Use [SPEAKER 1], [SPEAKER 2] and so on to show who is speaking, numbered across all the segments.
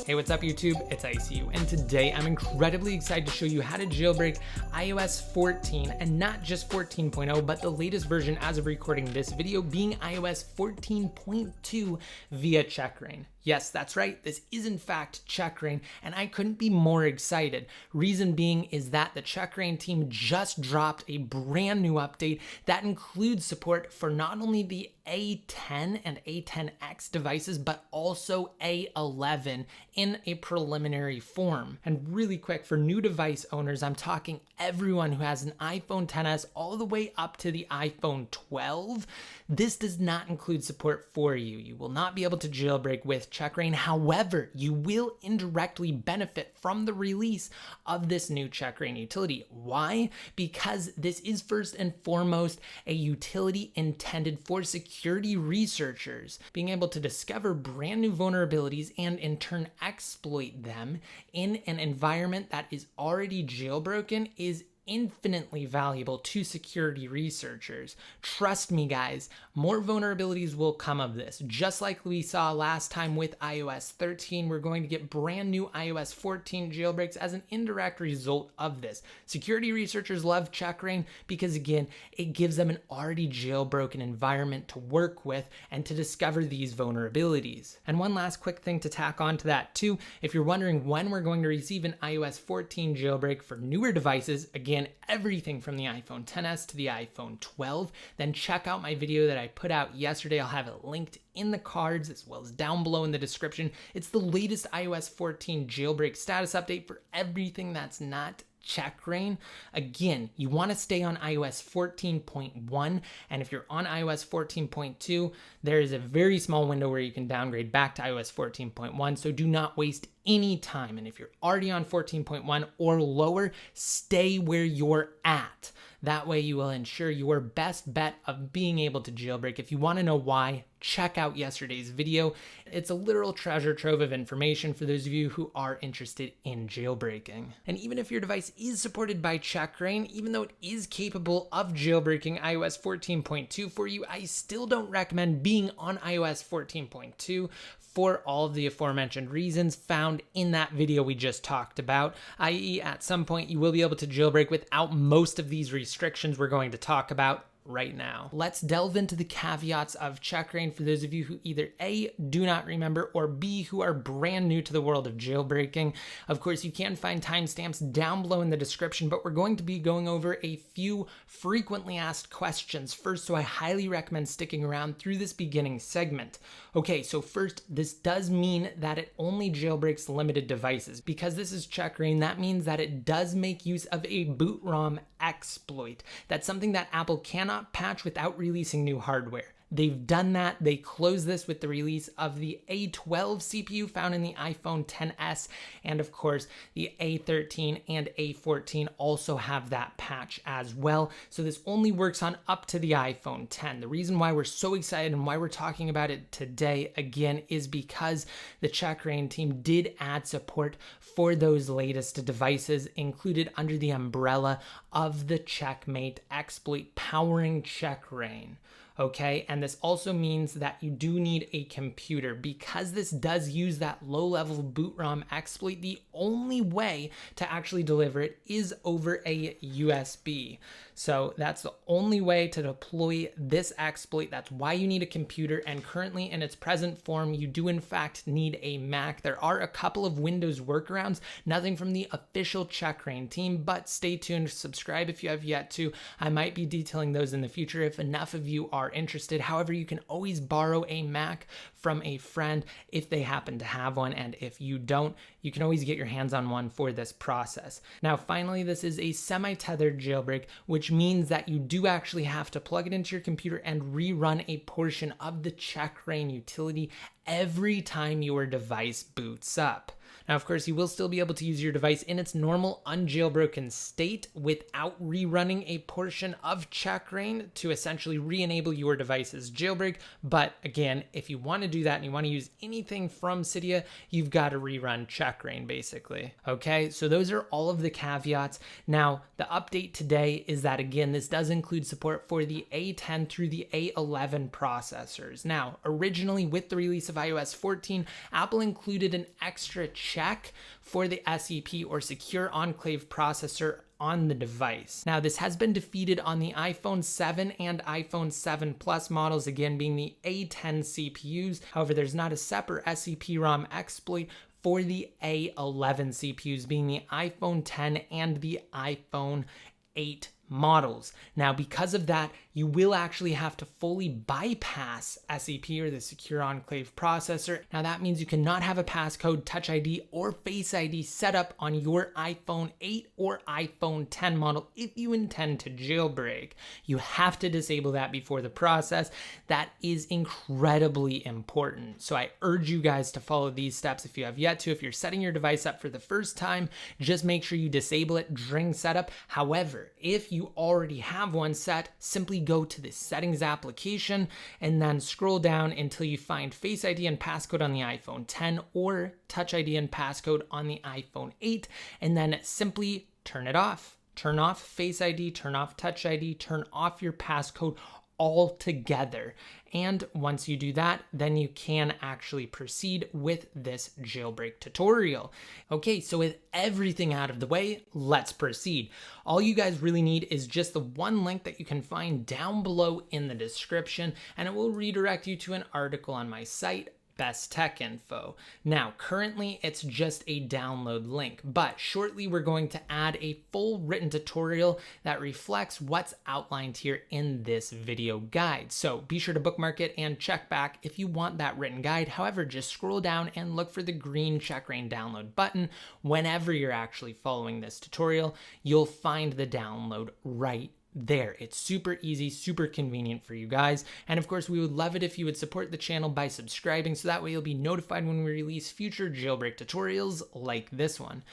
[SPEAKER 1] Hey, what's up YouTube? It's ICU, and today I'm incredibly excited to show you how to jailbreak iOS 14, and not just 14.0, but the latest version as of recording this video being iOS 14.2 via Checkra1n. Yes, that's right, this is in fact Checkra1n, and I couldn't be more excited. Reason being is that the Checkra1n team just dropped a brand new update that includes support for not only the A10 and A10X devices, but also A11 in a preliminary form. And really quick, for new device owners, I'm talking everyone who has an iPhone XS all the way up to the iPhone 12. This does not include support for you. You will not be able to jailbreak with Checkra1n. However, you will indirectly benefit from the release of this new Checkra1n utility. Why? Because this is first and foremost a utility intended for security researchers. Being able to discover brand new vulnerabilities and in turn exploit them in an environment that is already jailbroken is infinitely valuable to security researchers. Trust me guys, more vulnerabilities will come of this. Just like we saw last time with iOS 13, we're going to get brand new iOS 14 jailbreaks as an indirect result of this. Security researchers love Checkra1n because again, it gives them an already jailbroken environment to work with and to discover these vulnerabilities. And one last quick thing to tack on to that too, if you're wondering when we're going to receive an iOS 14 jailbreak for newer devices, again, everything from the iPhone XS to the iPhone 12, then check out my video that I put out yesterday. I'll have it linked in the cards as well as down below in the description. It's the latest iOS 14 jailbreak status update for everything that's not Checkra1n. Again, you want to stay on iOS 14.1, and if you're on iOS 14.2, there is a very small window where you can downgrade back to iOS 14.1, so do not waste any time. And if you're already on 14.1 or lower, stay where you're at. That way you will ensure your best bet of being able to jailbreak. If you want to know why, check out yesterday's video. It's a literal treasure trove of information for those of you who are interested in jailbreaking. And even if your device is supported by Checkra1n, even though it is capable of jailbreaking iOS 14.2 for you, I still don't recommend being on iOS 14.2 for all of the aforementioned reasons found in that video we just talked about, i.e. at some point you will be able to jailbreak without most of these restrictions we're going to talk about right now. Let's delve into the caveats of Checkra1n for those of you who either A, do not remember, or B, who are brand new to the world of jailbreaking. Of course, you can find timestamps down below in the description, but we're going to be going over a few frequently asked questions first, so I highly recommend sticking around through this beginning segment. Okay, so first, this does mean that it only jailbreaks limited devices. Because this is Checkra1n, that means that it does make use of a boot ROM exploit. That's something that Apple cannot patch without releasing new hardware. They've done that. They closed this with the release of the A12 CPU found in the iPhone XS, and of course the A13 and A14 also have that patch as well. So this only works on up to the iPhone X. The reason why we're so excited and why we're talking about it today again is because the Checkra1n team did add support for those latest devices included under the umbrella of the Checkmate exploit powering Checkra1n. Okay, and this also means that you do need a computer. Because this does use that low-level boot ROM exploit, the only way to actually deliver it is over a USB. So that's the only way to deploy this exploit. That's why you need a computer, and currently in its present form, you do in fact need a Mac. There are a couple of Windows workarounds, nothing from the official Checkra1n team, but stay tuned, subscribe if you have yet to. I might be detailing those in the future if enough of you are interested. However, you can always borrow a Mac from a friend if they happen to have one, and if you don't, you can always get your hands on one for this process. Now, finally, this is a semi-tethered jailbreak, which means that you do actually have to plug it into your computer and rerun a portion of the Checkra1n utility every time your device boots up. Now, of course, you will still be able to use your device in its normal unjailbroken state without rerunning a portion of Checkra1n to essentially re-enable your device's jailbreak. But again, if you want to do that and you want to use anything from Cydia, you've got to rerun Checkra1n basically. Okay, so those are all of the caveats. Now, the update today is that, again, this does include support for the A10 through the A11 processors. Now, originally with the release of iOS 14, Apple included an extra check for the SEP or Secure Enclave processor on the device. Now, this has been defeated on the iPhone 7 and iPhone 7 Plus models, again being the A10 CPUs. However, there's not a separate SEP-ROM exploit for the A11 CPUs, being the iPhone 10 and the iPhone 8 models. Now, because of that, you will actually have to fully bypass SEP or the Secure Enclave processor. Now, that means you cannot have a passcode, Touch ID, or Face ID set up on your iPhone 8 or iPhone 10 model if you intend to jailbreak. You have to disable that before the process. That is incredibly important. So I urge you guys to follow these steps if you have yet to. If you're setting your device up for the first time, just make sure you disable it during setup. However, if you already have one set, simply go to the settings application and then scroll down until you find Face ID and passcode on the iPhone 10 or Touch ID and passcode on the iPhone 8, and then simply turn it off. Turn off Face ID, turn off Touch ID, turn off your passcode altogether. And once you do that, then you can actually proceed with this jailbreak tutorial. Okay, so with everything out of the way, let's proceed. All you guys really need is just the one link that you can find down below in the description, and it will redirect you to an article on my site, Best Tech Info. Now, currently it's just a download link, but shortly we're going to add a full written tutorial that reflects what's outlined here in this video guide. So be sure to bookmark it and check back if you want that written guide. However, just scroll down and look for the green Checkra1n download button. Whenever you're actually following this tutorial, you'll find the download right there. It's super easy, super convenient for you guys. And of course, we would love it if you would support the channel by subscribing, so that way you'll be notified when we release future jailbreak tutorials like this one.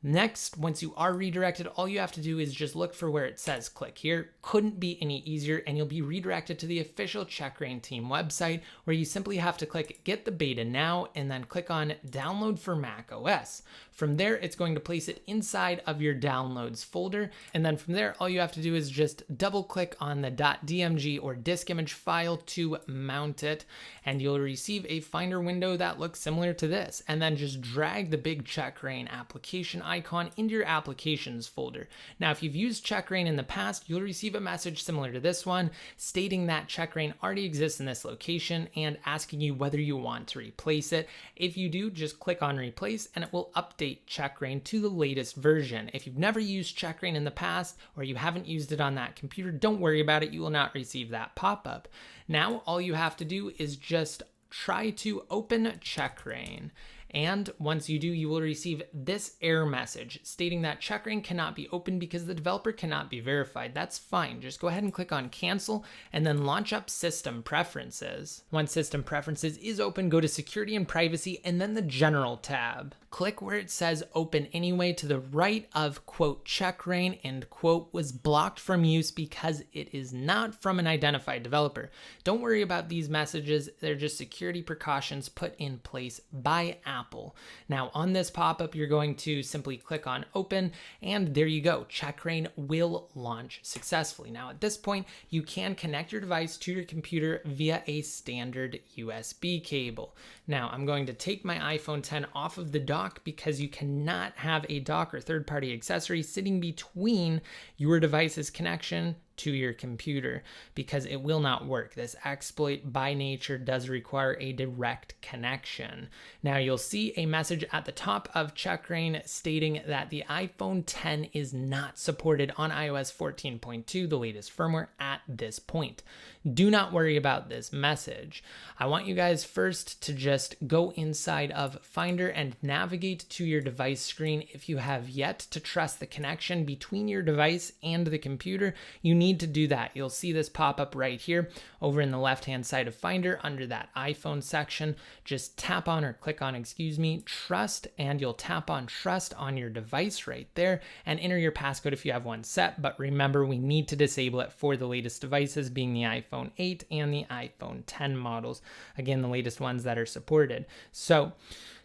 [SPEAKER 1] Next, once you are redirected, all you have to do is just look for where it says click here. Couldn't be any easier, and you'll be redirected to the official Checkra1n team website, where you simply have to click get the beta now and then click on download for macOS. From there, it's going to place it inside of your downloads folder, and then from there, all you have to do is just double click on the .dmg or disk image file to mount it, and you'll receive a Finder window that looks similar to this, and then just drag the big Checkra1n application icon into your applications folder. Now, if you've used Checkra1n in the past, you'll receive a message similar to this one stating that Checkra1n already exists in this location and asking you whether you want to replace it. If you do, just click on replace and it will update Checkra1n to the latest version. If you've never used Checkra1n in the past or you haven't used it on that computer, don't worry about it. You will not receive that pop-up. Now, all you have to do is just try to open Checkra1n. And once you do, you will receive this error message stating that Checkra1n cannot be opened because the developer cannot be verified. That's fine. Just go ahead and click on cancel and then launch up System Preferences. Once System Preferences is open, go to Security and Privacy and then the General tab. Click where it says Open Anyway to the right of quote Checkra1n and quote was blocked from use because it is not from an identified developer. Don't worry about these messages. They're just security precautions put in place by Apple. Now, on this pop-up, you're going to simply click on Open, and there you go. Checkra1n will launch successfully. Now, at this point, you can connect your device to your computer via a standard USB cable. Now, I'm going to take my iPhone 10 off of the dock because you cannot have a dock or third-party accessory sitting between your device's connection to your computer because it will not work. This exploit by nature does require a direct connection. Now you'll see a message at the top of Checkra1n stating that the iPhone 10 is not supported on iOS 14.2, the latest firmware at this point. Do not worry about this message. I want you guys first to just go inside of Finder and navigate to your device screen. If you have yet to trust the connection between your device and the computer, you need need to do that, you'll see this pop up right here over in the left-hand side of Finder under that iPhone section. Just tap on or click on, Trust, and you'll tap on Trust on your device right there and enter your passcode if you have one set. But remember, we need to disable it for the latest devices, being the iPhone 8 and the iPhone 10 models. Again, the latest ones that are supported. So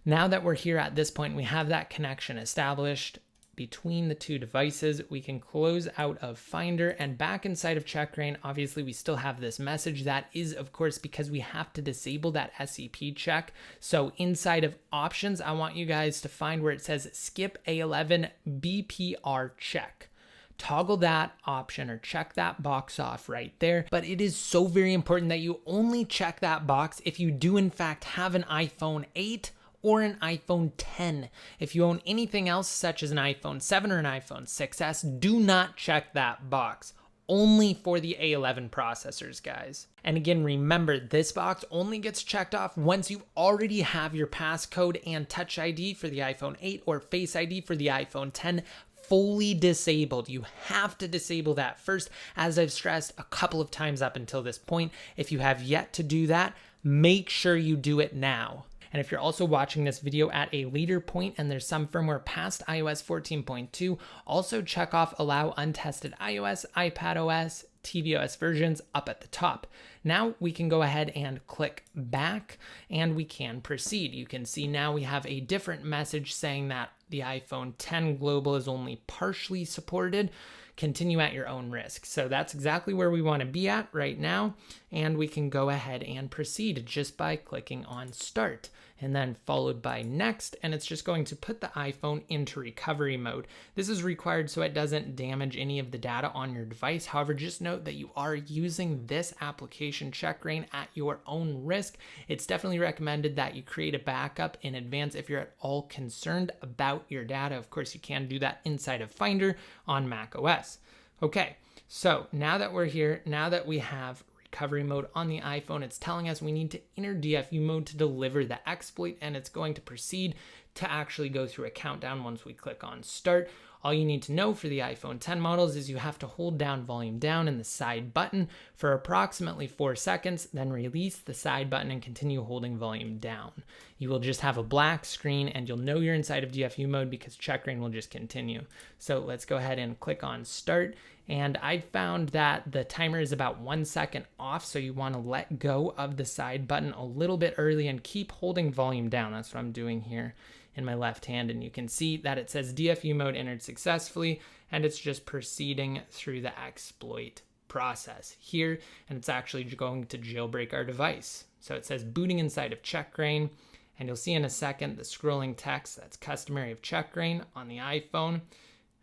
[SPEAKER 1] now that we're here at this point, we have that connection established between the two devices. We can close out of Finder and back inside of Checkra1n. Obviously, we still have this message. That is, of course, because we have to disable that SCP check. So inside of options, I want you guys to find where it says skip A11 BPR check. Toggle that option or check that box off right there. But it is so very important that you only check that box if you do in fact have an iPhone 8 or an iPhone 10. If you own anything else, such as an iPhone 7 or an iPhone 6S, do not check that box. Only for the A11 processors, guys. And again, remember, this box only gets checked off once you already have your passcode and Touch ID for the iPhone 8 or Face ID for the iPhone 10 fully disabled. You have to disable that first, as I've stressed a couple of times up until this point. If you have yet to do that, make sure you do it now. And if you're also watching this video at a later point and there's some firmware past iOS 14.2, also check off allow untested iOS, iPadOS, tvOS versions up at the top. Now we can go ahead and click back and we can proceed. You can see now we have a different message saying that the iPhone 10 Global is only partially supported. Continue at your own risk. So that's exactly where we want to be at right now. And we can go ahead and proceed just by clicking on Start and then followed by Next. And it's just going to put the iPhone into recovery mode. This is required so it doesn't damage any of the data on your device. However, just note that you are using this application Checkra1n at your own risk. It's definitely recommended that you create a backup in advance if you're at all concerned about your data. Of course, you can do that inside of Finder on macOS. Okay, so now that we're here, now that we have recovery mode on the iPhone, it's telling us we need to enter DFU mode to deliver the exploit, and it's going to proceed to actually go through a countdown once we click on Start. All you need to know for the iPhone 10 models is you have to hold down volume down and the side button for approximately 4 seconds, then release the side button and continue holding volume down. You will just have a black screen and you'll know you're inside of DFU mode because Checkra1n will just continue. So let's go ahead and click on Start. And I found that the timer is about 1 second off, so you want to let go of the side button a little bit early and keep holding volume down. That's what I'm doing here in my left hand, and you can see that it says DFU mode entered successfully, and it's just proceeding through the exploit process here, and it's actually going to jailbreak our device. So it says booting inside of Checkra1n, and you'll see in a second the scrolling text that's customary of Checkra1n on the iPhone.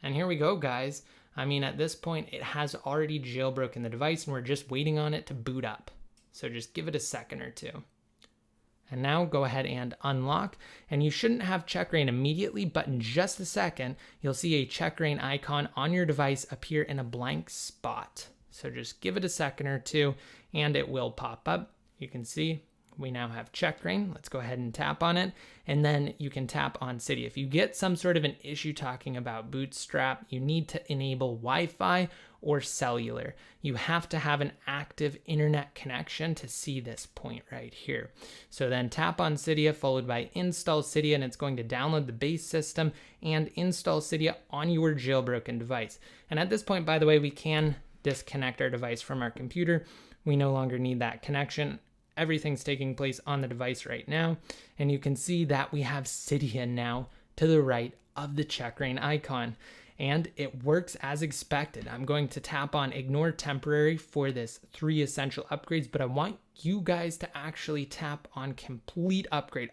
[SPEAKER 1] And here we go, guys. I mean, at this point, it has already jailbroken the device, and we're just waiting on it to boot up. So just give it a second or two. And now go ahead and unlock, and you shouldn't have Checkra1n immediately, but in just a second, you'll see a Checkra1n icon on your device appear in a blank spot. So just give it a second or two, and it will pop up. You can see we now have Checkra1n. Let's go ahead and tap on it, and then you can tap on Cydia. If you get some sort of an issue talking about Bootstrap, you need to enable Wi-Fi or cellular. You have to have an active internet connection to see this point right here. So then tap on Cydia followed by install Cydia, and it's going to download the base system and install Cydia on your jailbroken device. And at this point, by the way, we can disconnect our device from our computer. We no longer need that connection. Everything's taking place on the device right now, and you can see that we have Cydia now to the right of the Checkra1n icon, and it works as expected. I'm going to tap on ignore temporary for this 3 essential upgrades, but I want you guys to actually tap on complete upgrade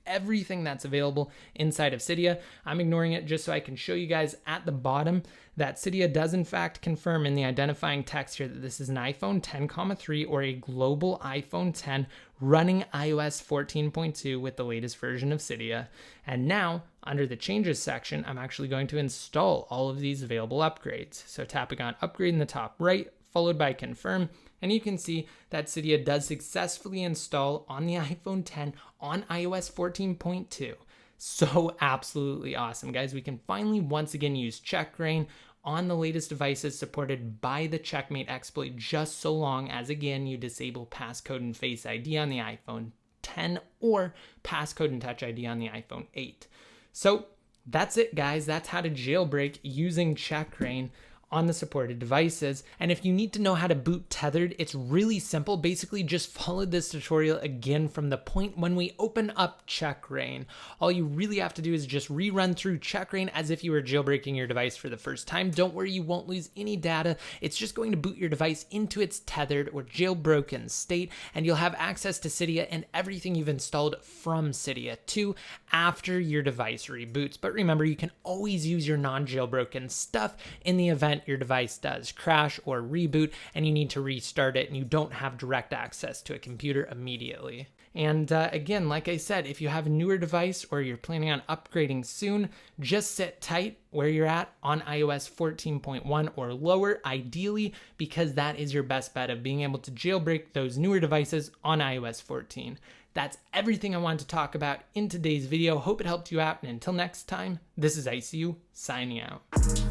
[SPEAKER 1] everything that's available inside of Cydia. I'm ignoring it just so I can show you guys at the bottom that Cydia does in fact confirm in the identifying text here that this is an iPhone 10,3 or a global iPhone 10 running iOS 14.2 with the latest version of Cydia. And now under the changes section, I'm actually going to install all of these available upgrades. So tapping on upgrade in the top right, followed by confirm, and you can see that Cydia does successfully install on the iPhone 10 on iOS 14.2. So absolutely awesome, guys. We can finally once again use Checkra1n on the latest devices supported by the Checkmate exploit, just so long as, again, you disable passcode and Face ID on the iPhone 10 or passcode and Touch ID on the iPhone 8. So that's it, guys. That's how to jailbreak using Checkra1n on the supported devices. And if you need to know how to boot tethered, it's really simple. Basically, just follow this tutorial again from the point when we open up Checkra1n. All you really have to do is just rerun through Checkra1n as if you were jailbreaking your device for the first time. Don't worry, you won't lose any data. It's just going to boot your device into its tethered or jailbroken state, and you'll have access to Cydia and everything you've installed from Cydia too after your device reboots. But remember, you can always use your non-jailbroken stuff in the event your device does crash or reboot and you need to restart it and you don't have direct access to a computer immediately. And again, like I said, if you have a newer device or you're planning on upgrading soon, just sit tight where you're at on iOS 14.1 or lower, ideally, because that is your best bet of being able to jailbreak those newer devices on iOS 14. That's everything I wanted to talk about in today's video. Hope it helped you out, and until next time, this is ICU signing out.